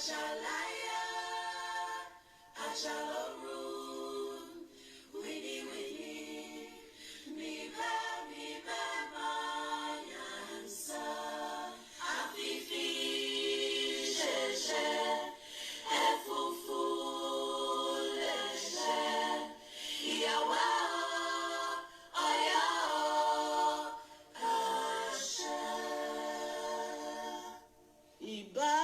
Achalaya, Achalorun, Winnie Winnie, Miba Miba Mayansa, Afifi, Jeje, Efufu, Leje, Yawa, Aya, Asha, Iba.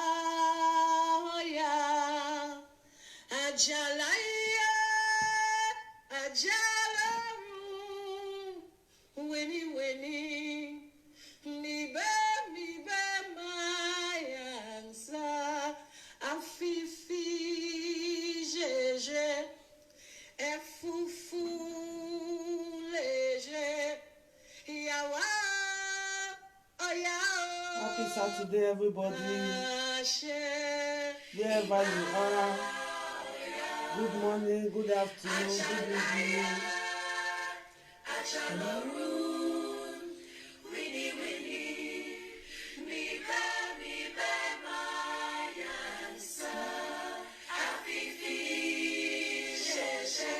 Ajalaya, Ajalaru, Winnie Winnie, Miba Miba Mayansa, Afifi Jeje, Efufu Leje, Yawa, Oya. Happy Saturday, everybody. Wherever you are. Good morning, good afternoon, good evening. Ajaloru, Winnie Winnie, Miba Miba Mayansa, Afifi Jeje,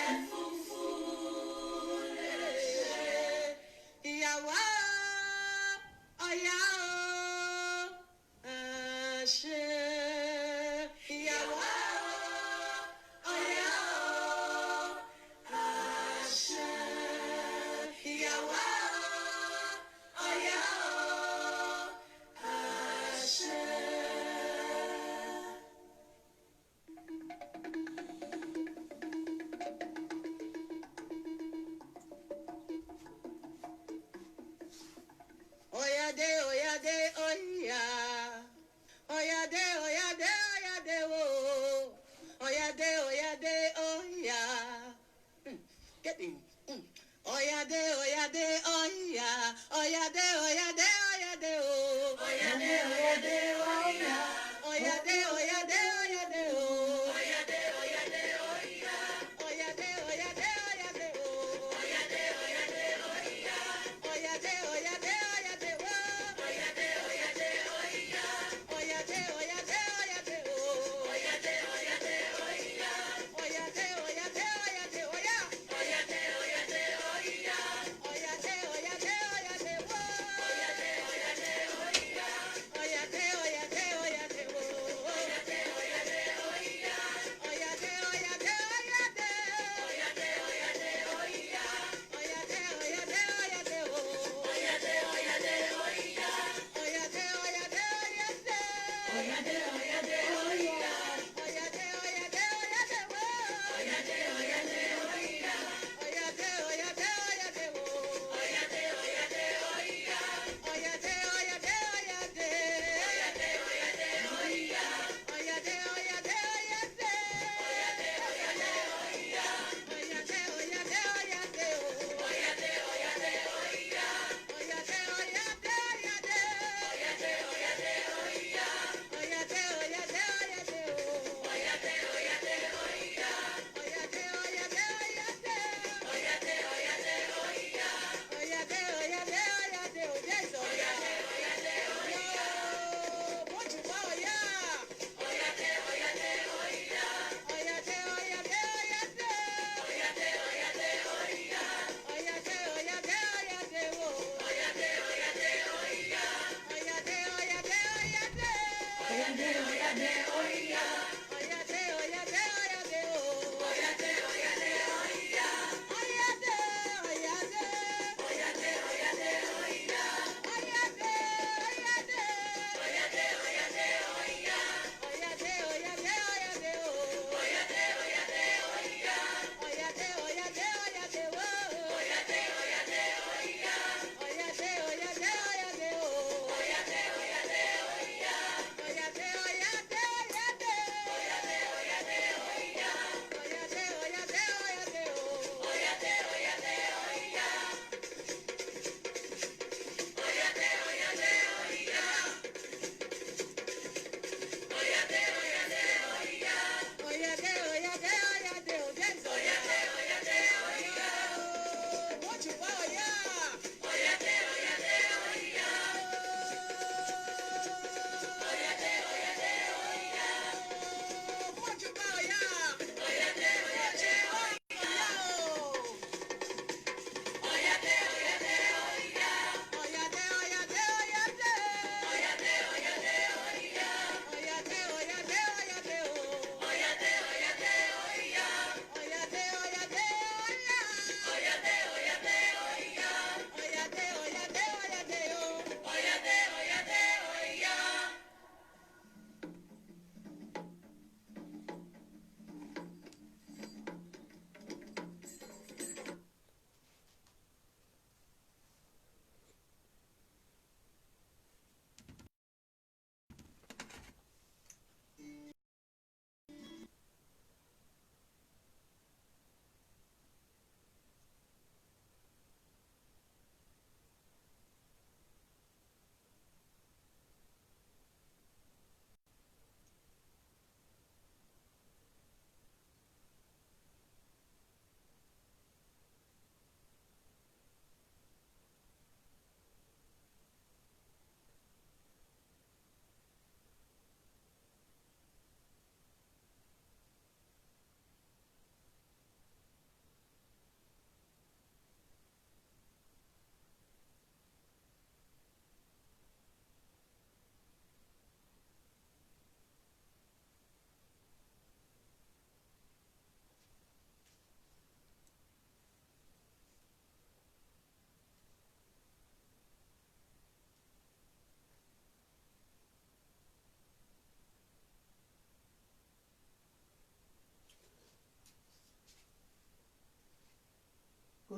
Efufu Leje, Yawa, Oya, Ashe, Yawa. Oyade, oyade, oya. Oyade, oyade, oyade, wo. Oyade, oyade, oya. Get in. Oyade, oyade, oya. Oyade, oyade, oyade, oh. Oyade, oyade, oya. Oyade, oyade, oyade, oh. Oyade, oyade, oya. Oyade, oyade, oyade, oh. Oyade, oyade, oya. Oyade, oyade, oyade, wo. Oyade, oyade, oya. Oyade, oyade, oyade, oh. Oyade, oyade, oya. Oyade, oyade, oyade, oya. Oyade, oyade, oya. Oyade, oyade, oyade, wo. Oyade, oyade, oya. Oyade, oyade, oyade, wo.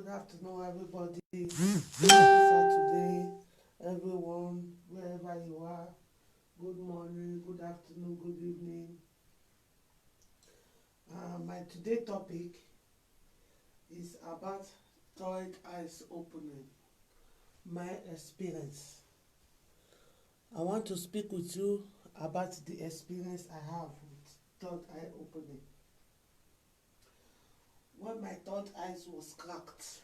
Good afternoon, everybody. Happy Saturday, everyone, wherever you are. Good morning, good afternoon, good evening. My today topic is about third eyes opening. My experience. I want to speak with you about the experience I have with third eye opening. When my third eyes was cracked,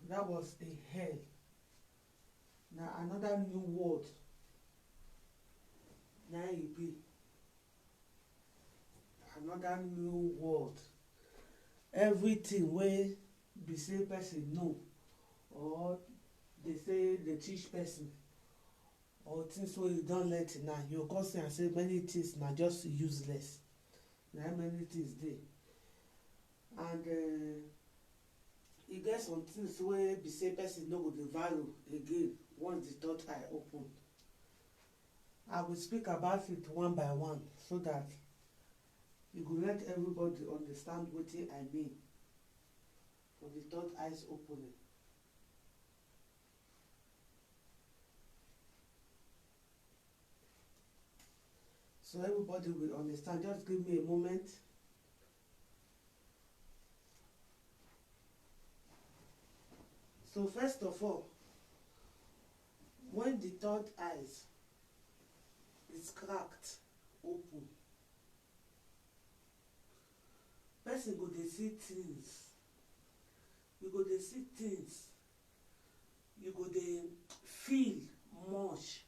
that was a hell. Now another new world. Now it be another new world. Everything wey be say person know, or they say they teach person, or things wey you don learn now, you come see am say many things na just useless. Na many things dey, and e get some things wey be say person no go dey value again once the third eye open. I will speak about it one by one so that you go let everybody understand wetin I mean for the third eyes opening. So everybody will understand. Just give me a moment. So first of all, when the third eyes is cracked open, person go dey see things. You go dey see things. You go dey feel much,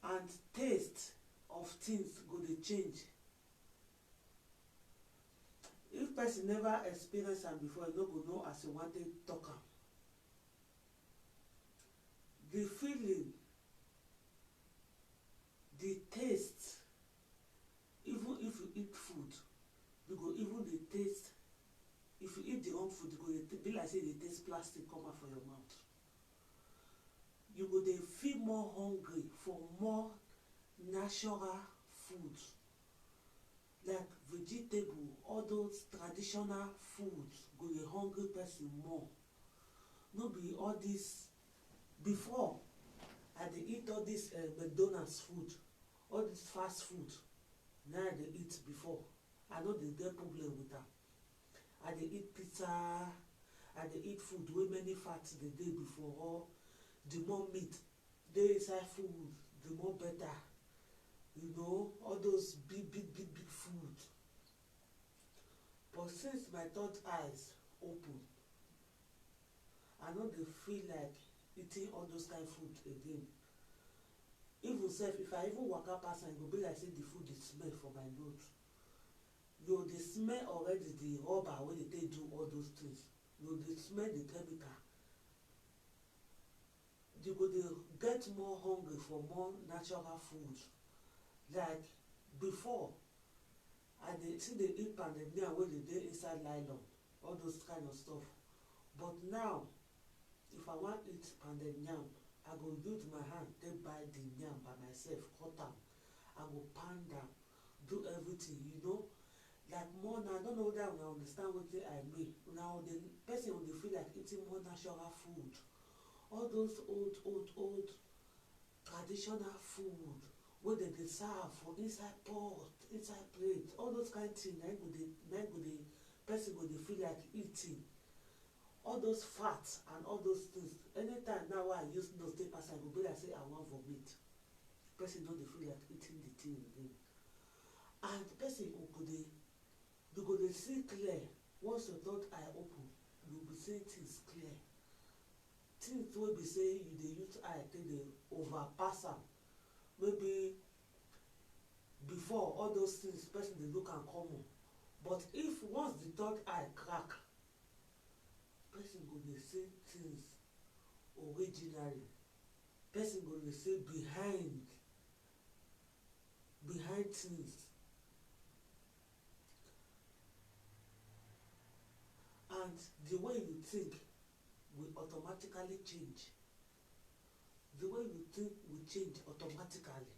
and taste of things go dey change. If person never experience am before, you no go know as you wan take talk am. The feeling, the taste, even if you eat food, you go even dey taste. If you eat the wrong food, you go dey be like say you dey taste plastic come out for your mouth. You go dey feel more hungry for more natural food, like vegetable, all those traditional foods go dey hungry person more. No be all this. Before, I dey eat all this McDonald's food, all this fast food. Now I dey eat before. I no dey get problem with am. I dey eat pizza, I dey eat food wey many fats dey dey before. Or the more meat dey inside food, the more better. You know, all those big food. But since my third eyes open, I no dey feel like eating all those kind food again. Even sef, if I even waka pass am, e go be like say the food dey smell for my nose. You dey smell already the rubber wey dey take do all those things. You dey smell the chemical. You go dey get more hungry for more natural food. Like before, I dey still dey eat pounded yam wey dey inside nylon, all those kind of stuff. But now, if I wan eat pounded yam, I go use my hand take buy the yam by myself, cut am. I go pound am, do everything, you know. Like more now, I don't know whether una understand wetin I mean. Now the person will feel like eating more natural food. All those old traditional food wey dem dey serve for inside pot, inside plate, all those kind things, na go dey person go dey feel like eating. All those fats and all those things. Anytime now wey I use nose take pass, I go be like say I wan vomit. Person no dey feel like eating the thing again. And the person you go dey see clear. Once your third eye open, you go be seeing things clear. Things wey be say you dey use eye take dey overpass am. Maybe before, all those things person dey look am common. But if once the third eye crack, person go dey see things originally. Person go dey see behind things. And the way you think will automatically change. The way you think will change automatically.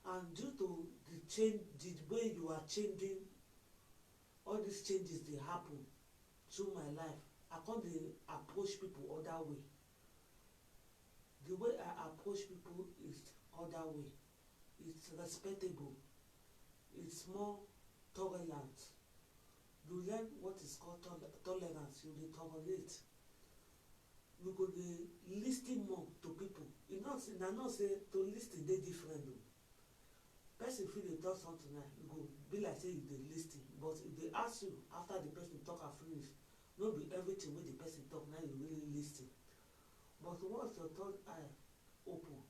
And due to the change, the way you are changing, all these changes dey happen through my life, I come dey approach people other way. The way I approach people is other way. It's respectable, it's more tolerant. You learn what is called tolerance. You dey tolerate, you go dey lis ten more to people. E not say na not say to lis ten dey different o. Person fit dey talk something now, you go be like say you dey lis ten, but if they ask you after the person talk am finish, no be everything wey the person talk na you really lis ten. But once your third eye open,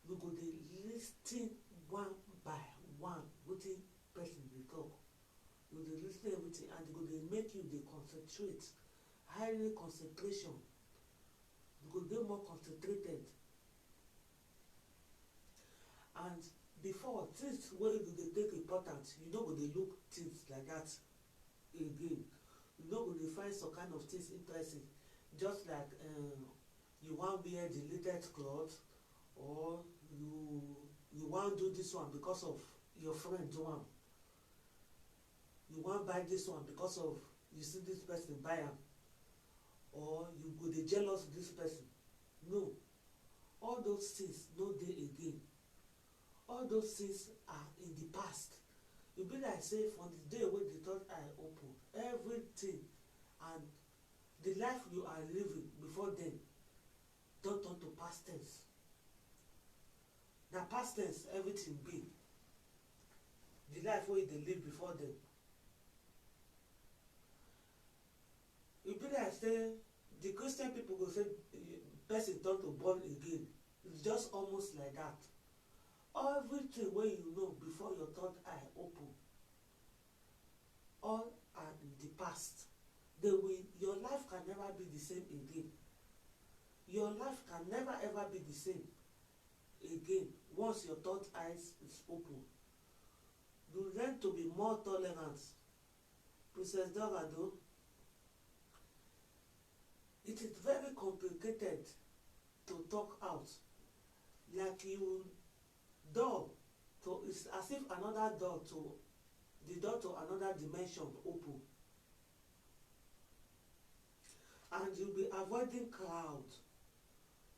you go dey lis ten one by one wetin person dey talk. You dey lis ten everything, and e go dey make you dey concentrate, highly concentration. You go dey more concentrated. And before, things wey you dey take important, you no go dey look things like that again. You no go dey find some kind of things interesting, just like you wan wear the latest cloth, or you wan do this one because of your friend do am. You wan buy this one because of you see this person buy am, or you go dey jealous this person. No, all those things no dey again. All those things are in the past. E be like say from the day wey the third eye open, everything and the life you are living before then don turn to past tense. Na past tense everything be. The life wey you dey live before then. E be like say the Christian people go say person turn to born again. It's just almost like that. Everything wey you know before your third eye open, all are in the past. Your life can never be the same again. Your life can never ever be the same again once your third eyes is open. You learn to be more tolerant. Princess Dorado, it is very complicated to talk out. Like you door to, it's as if another door to the door to another dimension open, and you'll be avoiding crowd.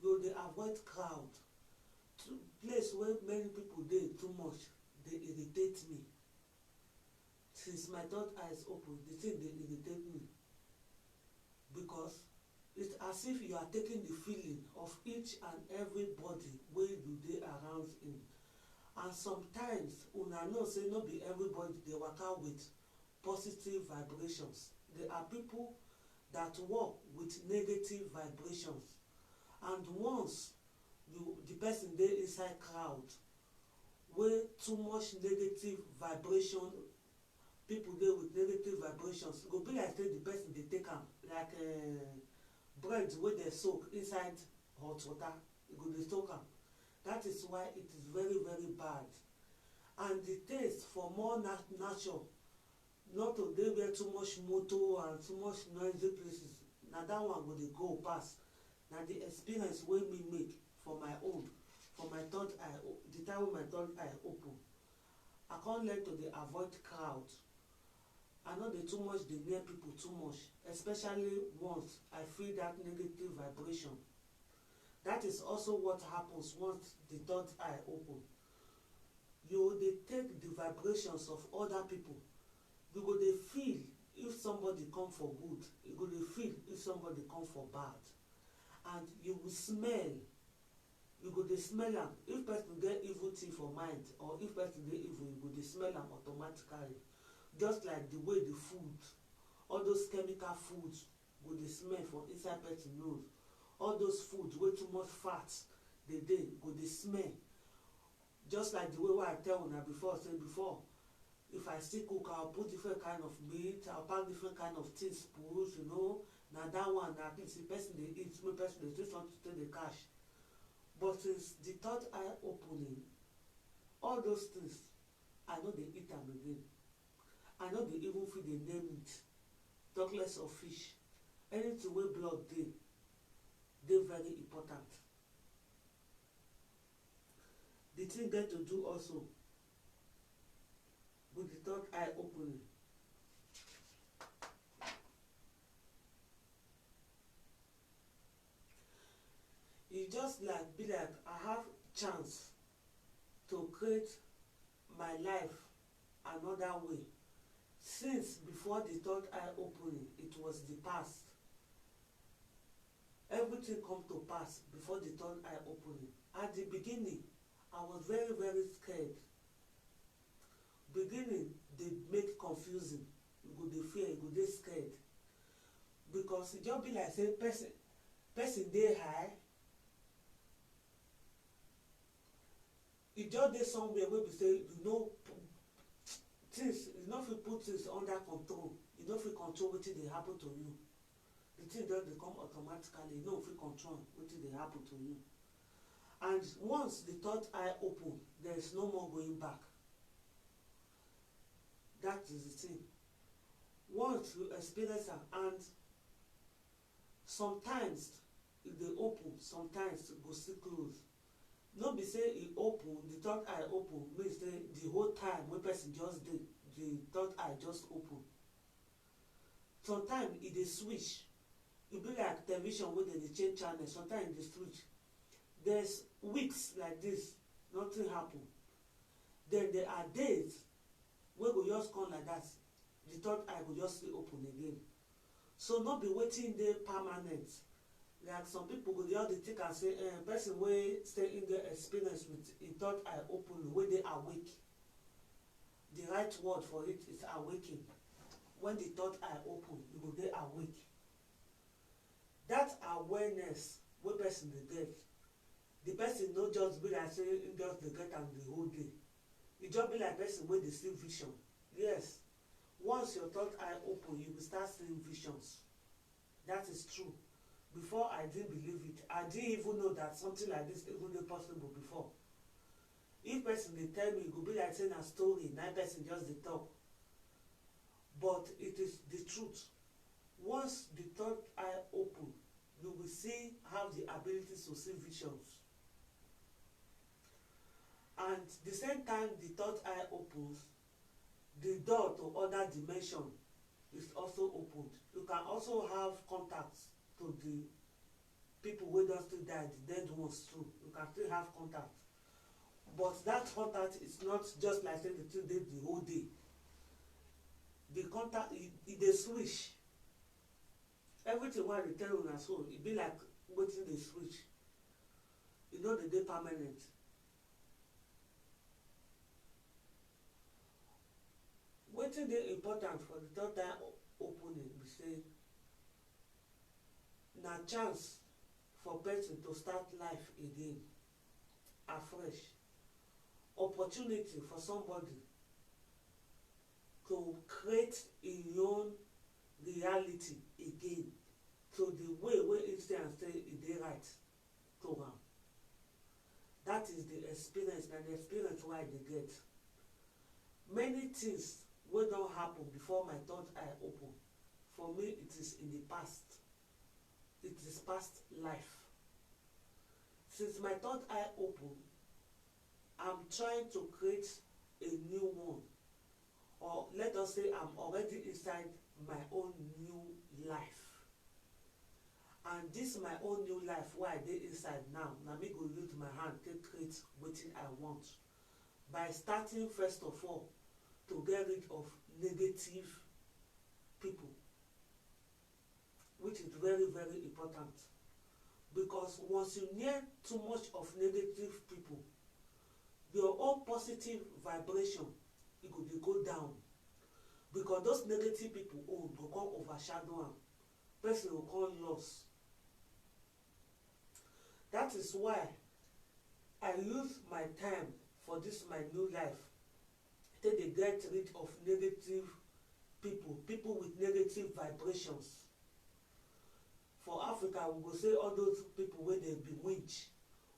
You'll dey avoid crowd. To place where many people dey too much, they irritate me. Since my third eyes open, the thing dey irritate me, because it's as if you are taking the feeling of each and everybody wey you dey around in. And sometimes una know say no be everybody dey waka with positive vibrations. There are people that work with negative vibrations, and once the person dey inside crowd wey too much negative vibration, people dey with negative vibrations, e go be like say the person dey take am like bread wey dey soak inside hot water. E go dey soak am. That is why it is very very bad. And the taste for more nature, not to dey where too much motor and too much noisy places, na that one go dey go pass. Na the experience wey me make for my own, for my third eye, the time wey my third eye open, I come learn to dey avoid crowd. I no dey too much dey near people too much, especially once I feel that negative vibration. That is also what happens once the third eye open. You dey take the vibrations of other people. You go dey feel if somebody come for good, you go dey feel if somebody come for bad. And you will smell, you go dey smell am. If person get evil thing for mind, or if person dey evil, you go dey smell am automatically. Just like the way the food, all those chemical foods go dey smell for inside person nose. All those foods wey too much fat dey go dey smell. Just like the way I tell una before, say before, if I still cook, I'll put different kind of meat, I'll pack different kind of teaspoons, you know. Now that one, at least the person they eat, no person they still want to take the cash. But since the third eye opening, all those things, I know they eat them again. I know they even feed the name it. Talk less of fish. Anything with blood they very important. The thing get to do also with the third eye opening. E just like be like I have chance to create my life another way. Since before the third eye opening, it was the past. Everything come to pass before the third eye opening. At the beginning, I was very, very scared. Beginning, they make confusing. You go dey fear, you go dey scared. Because e just be like say person dey high. E just dey somewhere wey be say you know things, you no fit put things under control. You no fit control wetin dey happen to you. The thing just dey come automatically. You no fit control wetin dey happen to you. And once the third eye open, there is no more going back. That is the thing. Once you experience am, and sometimes e dey open, sometimes e go still close. No be say e open, the third eye open mean say the whole time wey person just dey, the third eye just open. Sometimes e dey switch. E be like television wey dem dey change channel. Sometimes e dey switch. There's weeks like this, nothing happen. Then there are days wey go just come like that, the third eye go just still open again. So no be wetin dey permanent. Like some people go just dey think and say person wey stay in the experience with a third eye open, wey dey awake. The right word for it is awaking. When the third eye open, you go dey awake. That awareness wey person dey get, the person no just be like say e just dey get am the whole day. E just be like person wey dey see vision. Yes, once your third eye open, you will start seeing visions. That is true. Before, I didn't believe it. I didn't even know that something like this even dey possible before. If person dey tell me, e go be like saying a story, na person just dey talk. But it is the truth. Once the third eye open, you will see, have the ability to see visions. And the same time the third eye opens, the door to other dimension is also opened. You can also have contacts to the people wey don still die, the dead ones too. You can still have contact. But that contact is not just like say the thing dey the whole day. The contact, e dey switch. Everything wey I dey tell una so, e be like wetin dey switch. E no dey permanent. Wetin dey important for the third eye opening be say na chance for person to start life again afresh. Opportunity for somebody to create im own reality again, to the way wey e stay and say e dey right to am. That is the experience, na the experience wey I dey get. Many things wey don happen before my third eye open, for me it is in the past. It is past life. Since my third eye open, I'm trying to create a new one. Or let us say I'm already inside my own new life. And this my own new life wey I dey inside now, na me go use my hand take create wetin I want. By starting first of all to get rid of negative people, which is very, very important. Because once you near too much of negative people, your own positive vibration, it go dey go down. Because those negative people go come overshadow am. Person will come loss. That is why I use my time for this my new life. Take dey get rid of negative people, people with negative vibrations. For Africa, we go say all those people wey dey be witch,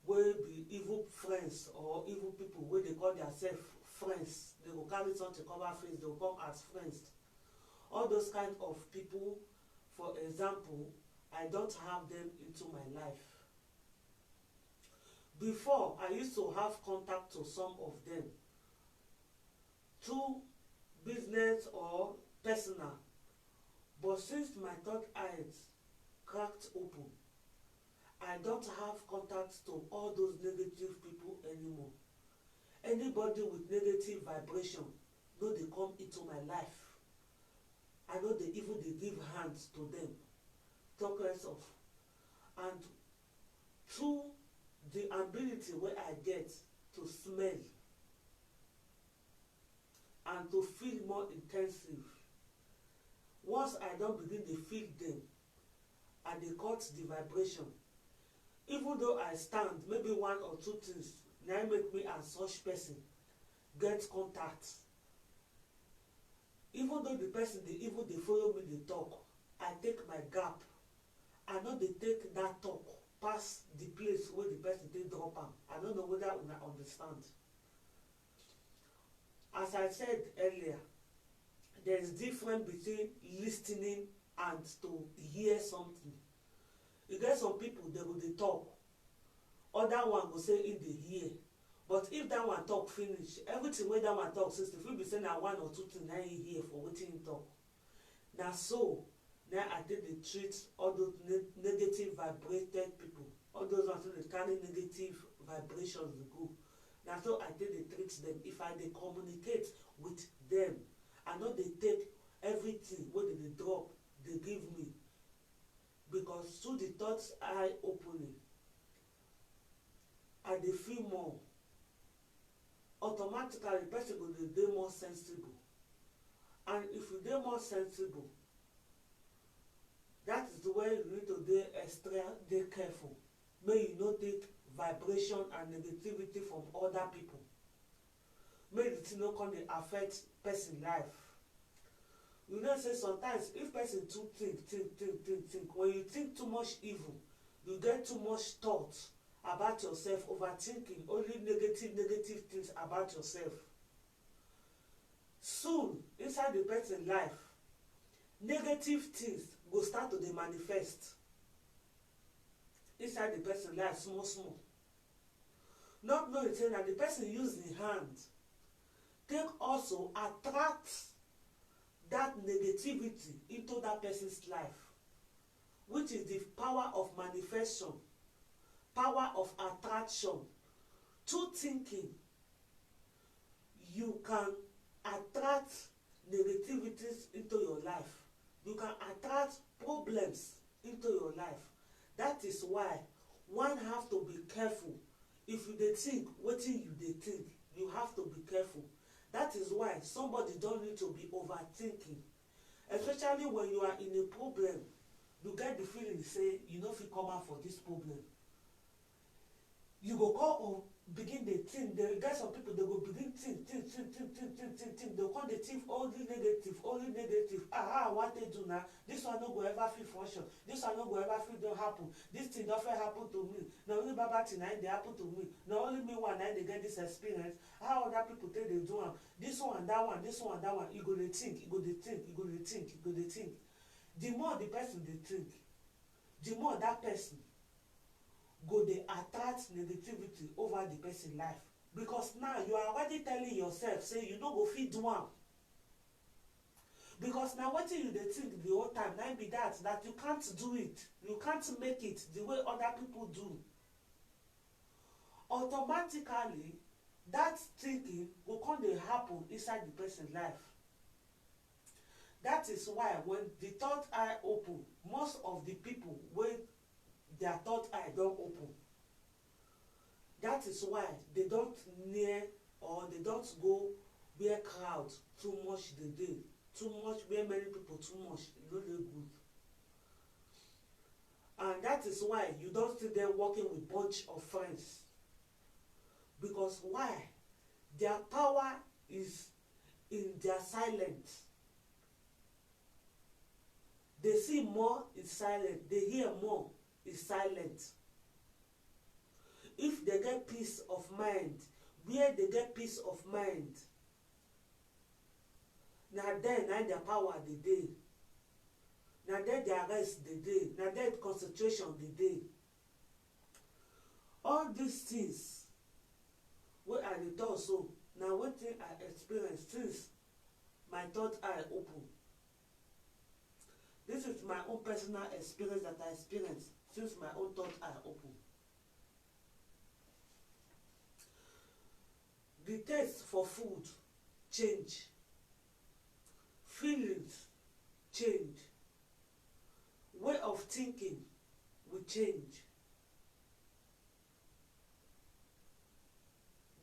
wey be evil friends, or evil people wey dey call themselves friends. They go carry something cover face, they go come as friends. All those kind of people, for example, I don't have them into my life. Before, I used to have contact to some of them through business or personal, but since my third eyes cracked open, I don't have contact to all those negative people anymore. Anybody with negative vibration, no dey come into my life. I know they even dey give hands to them, talk less of. And through the ability wey I get to smell and to feel more intensive, once I don begin dey feel them, I dey cut the vibration. Even though I stand, maybe one or two things na make me and such person get contact. Even though the person dey even dey follow me dey talk, I take my gap. I no dey take that talk pass the place wey the person take drop am. I no know whether una understand. As I said earlier, there is difference between listening and to hear something. You get some people, they go dey talk, other one go say im dey hear. But if that one talk finish, everything wey that one talk since if we be say na one or two things na im hear for wetin im talk. Na so na I take dey treat all those negative vibrated people, all those ones wey dey carry negative vibrations dey go. Na so I take dey treat them. If I dey communicate with them, I no dey take everything wey dey drop dey give me, because through the third eye opening, I dey feel more. Automatically, the person go dey more sensible. And if you dey more sensible, that is the way you need to dey careful. May you no take vibration and negativity from other people. May the thing no come dey affect person life. You know say sometimes if person too think, when you think too much evil, you get too much thought about yourself, overthinking only negative things about yourself. Soon inside the person life, negative things go start to dey manifest inside the person life small. Not knowing say na the person use the hand take also attract that negativity into that person's life, which is the power of manifestation, power of attraction. Through thinking, you can attract negativities into your life. You can attract problems into your life. That is why one have to be careful. If you dey think wetin you dey think, you have to be careful. That is why somebody don't need to be overthinking, especially when you are in a problem. You get the feeling say you no fit come out for this problem. You go call or begin dey think. They get some people, they go begin think. They go come dey think only negative. What they do now? This one no go ever fit function. This one no go ever fit don happen. This thing don fit happen to me. Na only bad thing na dey happen to me. Na only me one na dey get this experience. How other people take dey do am? This one, that one, this one, that one. You go dey think. You go dey think. You go dey think. You go dey think. The more the person dey think, the more that person go dey attract negativity over the person life. Because now you are already telling yourself say you no go fit do am. Because now wetin you dey think the whole time na be that you can't do it, you can't make it the way other people do. Automatically that thinking go come dey happen inside the person life. That is why when the third eye open, most of the people wey their third eye don open, that is why they don't near or they don't go where crowd too much dey dey, too much where many people too much, e no dey good. And that is why you don't see them working with bunch of friends. Because why? Their power is in their silence. They see more is silent. They hear more is silent. If they get peace of mind, where they get peace of mind, na then na their power dey dey. Na there their rest dey dey. Na there concentration dey dey. all these things wey I dey talk so na wetin I experience since my third eye open. This is my own personal experience that I experienced since my own third eye open. The taste for food change, feelings change, way of thinking will change.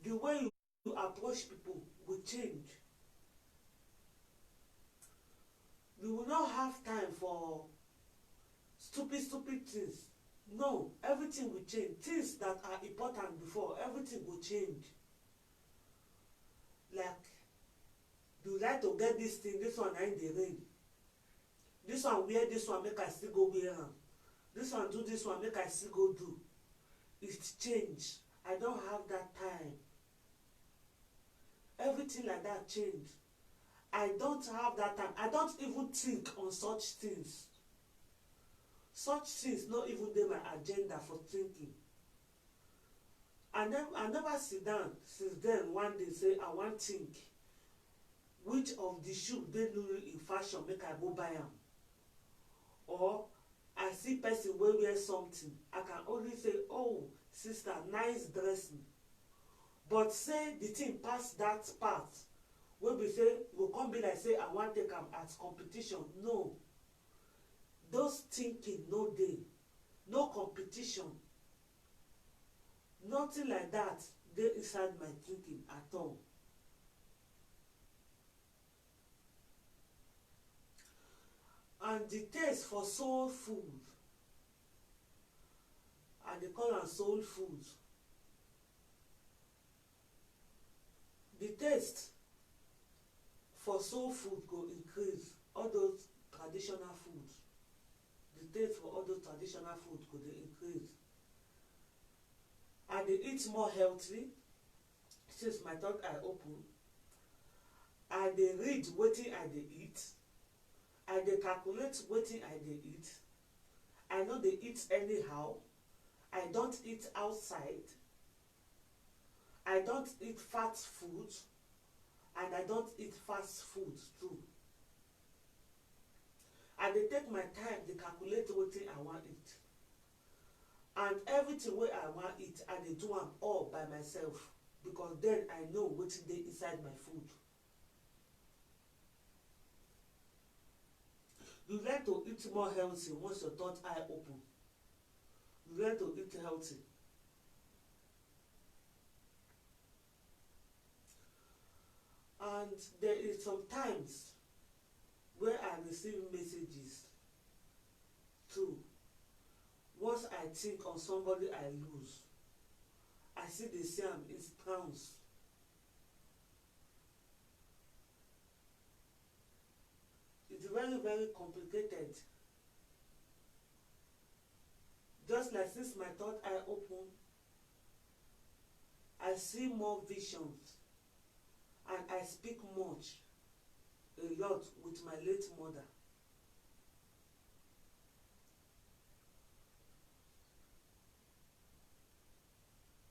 The way you approach people will change. You will not have time for stupid things. No, everything will change. Things that are important before, everything will change. Like, you like to get this thing, this one na in the rain. This one wear this one, make I still go wear am. This one do this one, make I still go do. It's change. I don't have that time. Everything like that change. I don't have that time. I don't even think on such things. Such things not even dey my agenda for thinking. I never sit down since then one day say I wan think which of the shoe dey new in fashion make I go buy am. Or I see person wey wear something, I can only say, oh sister, nice dressing. But say the thing pass that part wey be say go come be like say I wan take am as competition. No, those thinking no dey, no competition, nothing like that dey inside my thinking at all. And the taste for soul food, and they call am soul food, the taste for soul food go increase. All those traditional food, the taste for all those traditional food go dey increase. I dey eat more healthy since my third eye open. I dey read wetin I dey eat. I dey calculate wetin I dey eat. I no dey eat anyhow. I don't eat outside. I don't eat fat food, and I don't eat fast food too. I dey take my time dey calculate wetin I wan eat. And everything wey I wan eat, I dey do am all by myself, because then I know wetin dey inside my food. You learn to eat more healthy once your third eye open. You learn to eat healthy. And there is sometimes where I receive messages too. Once I think on somebody I lose, I see they say am in pounds. It's very, very complicated. Just like since my third eye open, I see more visions, and I speak much, a lot with my late mother.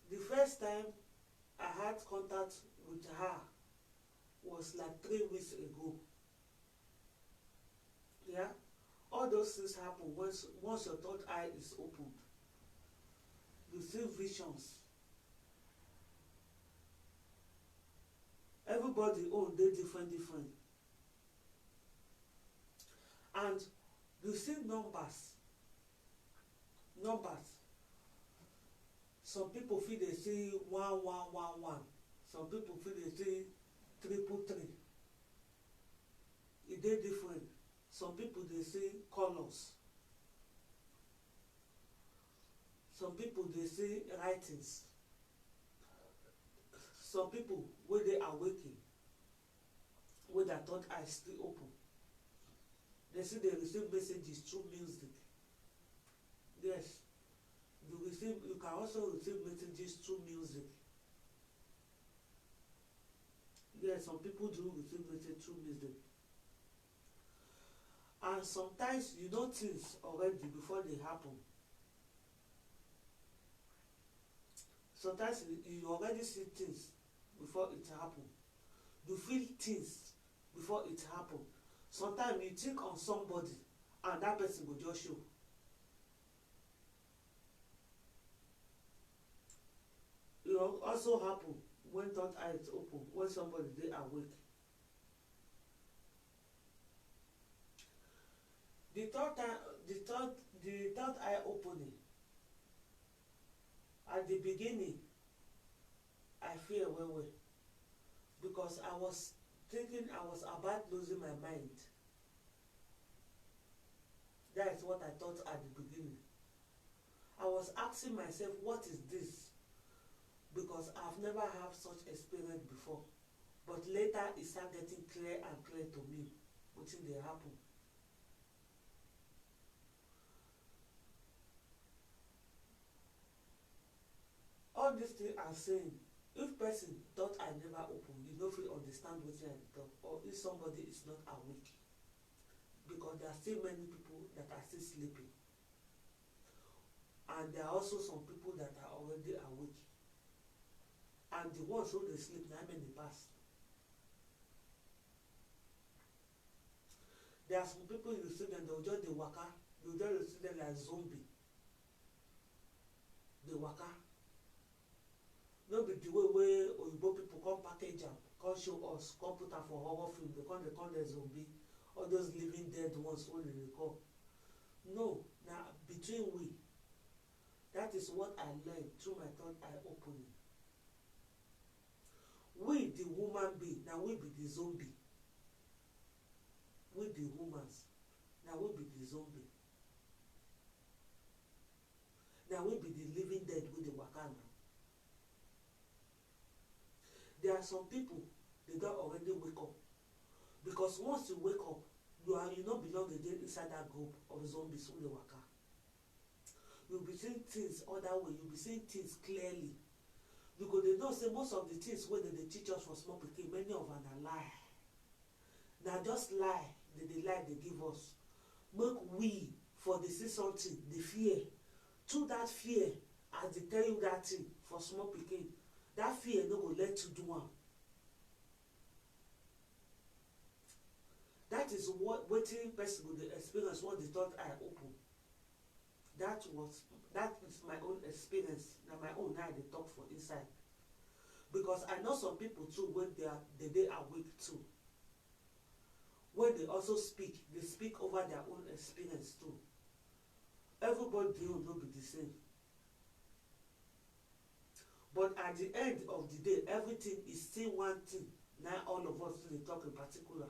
The first time I had contact with her was like 3 weeks ago. Yeah, all those things happen once your third eye is opened. You see visions. Everybody own dey different. And you see numbers. Some people feel they see 1111. Some people feel they see 333. It dey different. Some people they see colors. Some people they see writings. Some people wey dey awaken, wey their third eye still open, they see they receive messages through music. Yes, you can also receive messages through music. Yes, some people do receive messages through music. And sometimes you know things already before they happen. sometimes you already see things before it happen, you feel things before it happen. Sometimes you think on somebody and that person go just show. It also happen when third eye is open, when somebody dey awake. The third eye opening, at the beginning I fear well well, because I was thinking I was about losing my mind. That is what I thought at the beginning. I was asking myself, what is this? Because I've never had such experience before. But later it started getting clear and clear to me wetin dey happen. All these things I'm saying, if person thought I never open, you no fit understand wetin I dey talk, or if somebody is not awake, because there are still many people that are still sleeping, and there are also some people that are already awake, and the ones who dey sleep na many pass. There are some people you see them, they will just dey waka, you just see them like zombie, dey waka. No be the way wey oyibo people come package am, come show us, come put am for horror film, they come dey zombie, all those living dead ones wey dem dey call. No, na between we. That is what I learned through my third eye opening. We the human being, na we be the zombie. We the humans, na we be the zombie. Na we be the living dead wey dey waka now. There are some people, they don already wake up, because once you wake up, you no belong again inside that group of zombies wey dey waka. You be seeing things other way, you be seeing things clearly. You go dey know say most of the things wey dem dey teach us for small pikin, many of am na lie. Na just lie dem dey lie dey give us, make we for dey see something dey fear. Through that fear, as dey tell you that thing for small pikin, that fear no go let you do am. That is what wetin person go dey experience once the third eye open. That is my own experience, na my own now I dey talk for inside, because I know some people too when they dey awake too, when they also speak, they speak over their own experience too. Everybody own no be the same, but at the end of the day, everything is still one thing. Now all of us dey talk in particular.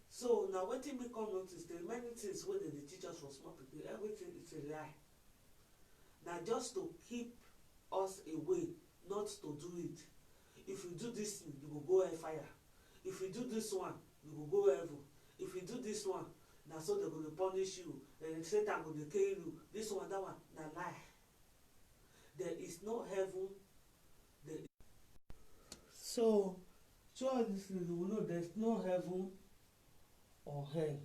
So now wetin me come notice, the many things wey dem dey teach us for small pikin, everything is a lie. Na just to keep us away, not to do it. If you do this thing, you go go hellfire. If you do this one, you go go heaven. If you do this one, na so dem go dey punish you, Satan go dey kill you, this one, that one, na lie. There is no heaven. So all this thing, you know there is no heaven or hell.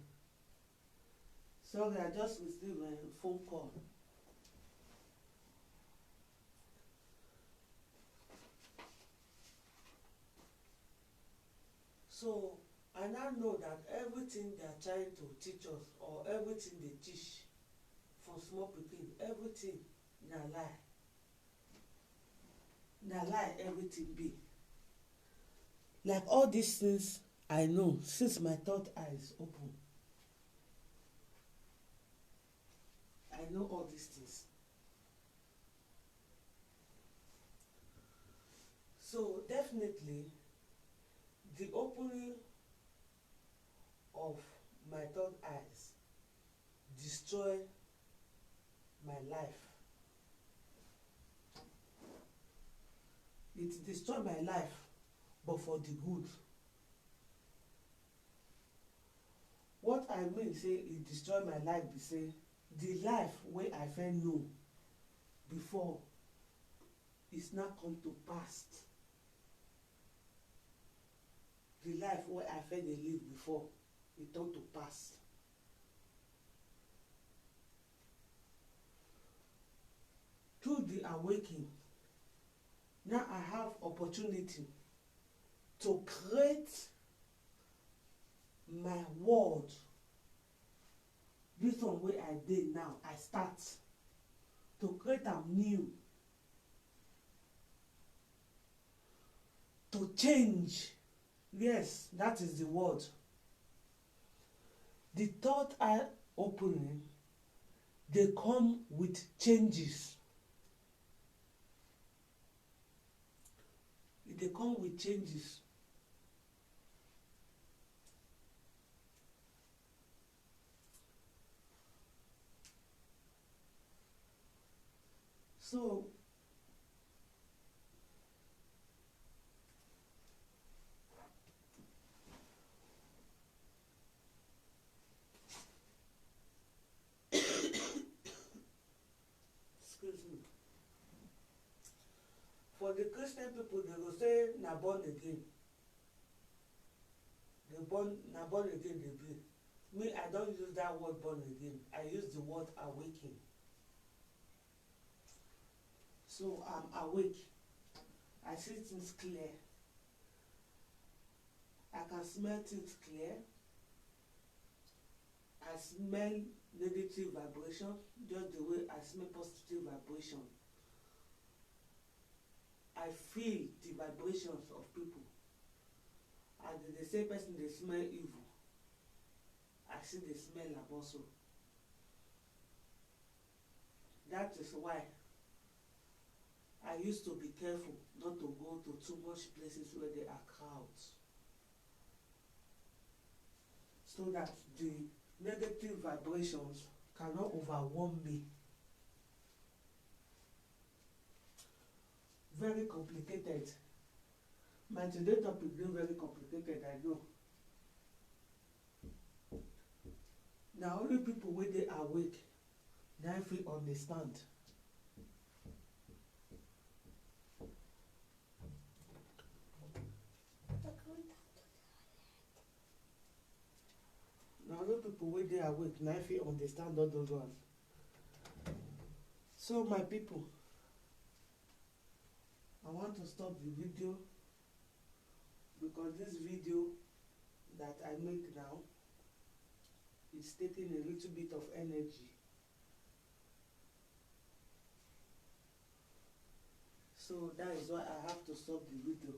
Sorry, I just received a phone call. So I now know that everything they are trying to teach us, or everything they teach for small pikin, everything na lie. Na lie everything be. Like all these things I know since my third eye is open. I know all these things. So definitely the opening of my third eyes destroy my life. It destroy my life, but for the good. What I mean say it destroy my life be say, the life wey I first know before is now come to pass. The life wey I first dey live before, it turn to pass. through the awakening, now I have opportunity to create my world. This one wey I dey now, I start to create am new, to change. Yes, that is the word. The third eye opening, they come with changes. They come with changes. So excuse me. For the Christian people, they go say na born again. Na born again they be. Me, I don't use that word born again. I use the word awaken. So I'm awake. I see things clear. I can smell things clear. I smell negative vibration just the way I smell positive vibration. I feel the vibrations of people. And the same person they smell evil, I see the smell am also. That is why I used to be careful not to go to too much places where there are crowds, so that the negative vibrations cannot overwhelm me. Very complicated. My today topic is very complicated, I know. Now only people wey dey awake na fit understand. Na only people wey dey awake na fit understand all those ones. So my people, I want to stop the video because this video that I make now is taking a little bit of energy. So that is why I have to stop the video.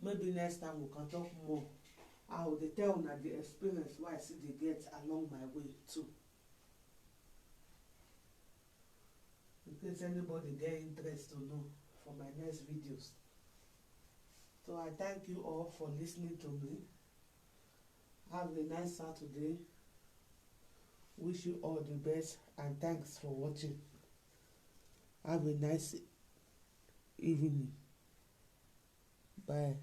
Maybe next time we can talk more. I will tell una the experience why I see they get along my way too. In case anybody get interest to know for my next videos. So I thank you all for listening to me. Have a nice Saturday. Wish you all the best and thanks for watching. Have a nice evening. Bye.